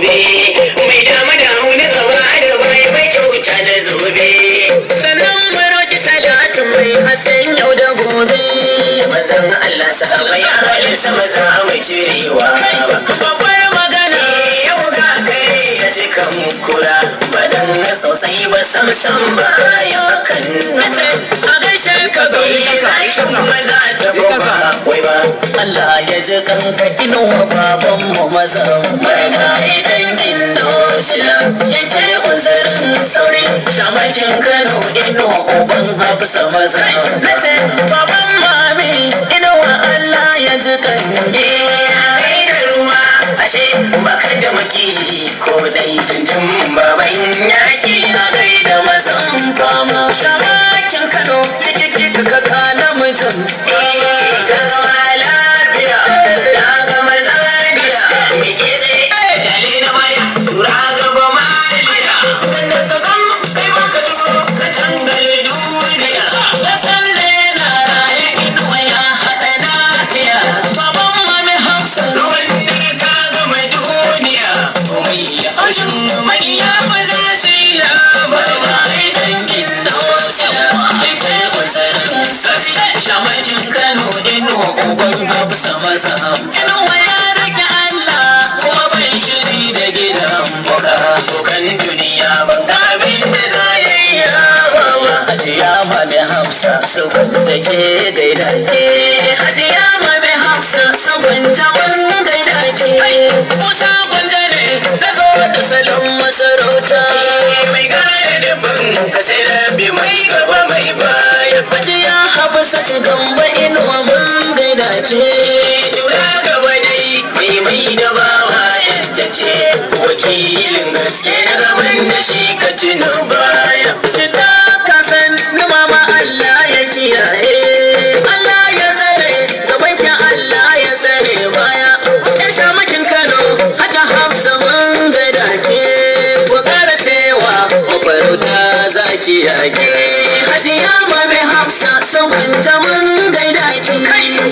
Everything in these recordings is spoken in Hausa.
gobe mai dama da hauni gaba da baya mai kyauta da zobe sannan mu roki salatu mai hasken yau da gobe manzon Allah sahabbai ahalin sa maza mu cirewa babbar magana yau ga kai ya cika mukura badan na sosai ba sam ba ya kan a gaishe ka bai zaki maza ta goma wai ba Allah ya ji kanka inuwa baban mu maza barka idan Indonesia yake uzurin sauri shamakin Kano inuwa uban Hafsa maza nace baban mami inuwa Allah ya ji kanka da ruwa ashe baka da maki ko dai tuntun baban yaki a gaida mazan fama shamakin Kano kiki ka kana mutum gama lafiya daga mazariya mike sai dali na baya tura gaba maliya wanda ka kam kai baka turo ka tangale duniya ta salle na raye inuwa ya haɗa lafiya baban mami Hafsa ruwan da ka gama duniya komai ya ashin magiya ba za su yi labarwa idan inda wasu ita wasarin sassi shamakin Kano inuwa uban Hafsa maza inuwa ya rage Allah kuma bai shiri da gidan buka bukan duniya ban ga abin da za ya yi yawa hajiya mami Hafsa su gwanta ke gaida ke hajiya mami Hafsa su gwanta mun gaida ke musa gwanta ne na zo da salon masarauta mai gane da bin ka sai rabi mai gaba mai baya hajiya Hafsa ta gamba inuwa mun gaida ke tura gaba dai mai da bawa yadda ce wakilin gaske na gaban da shi ka tuna baya kita ka san ni mama Allah ya kiyaye Allah ya tsare gaban ki Allah ya tsare baya yar shamakin Kano Hajja Hafsa mun gaida ke ko kara cewa mafarauta zaki yage hajiya mami Hafsa sauƙanta mun gaida ki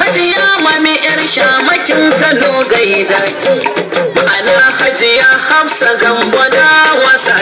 hajiya mami yar shamakin Kano gaida ki ana hajiya Hafsa gambo da wasa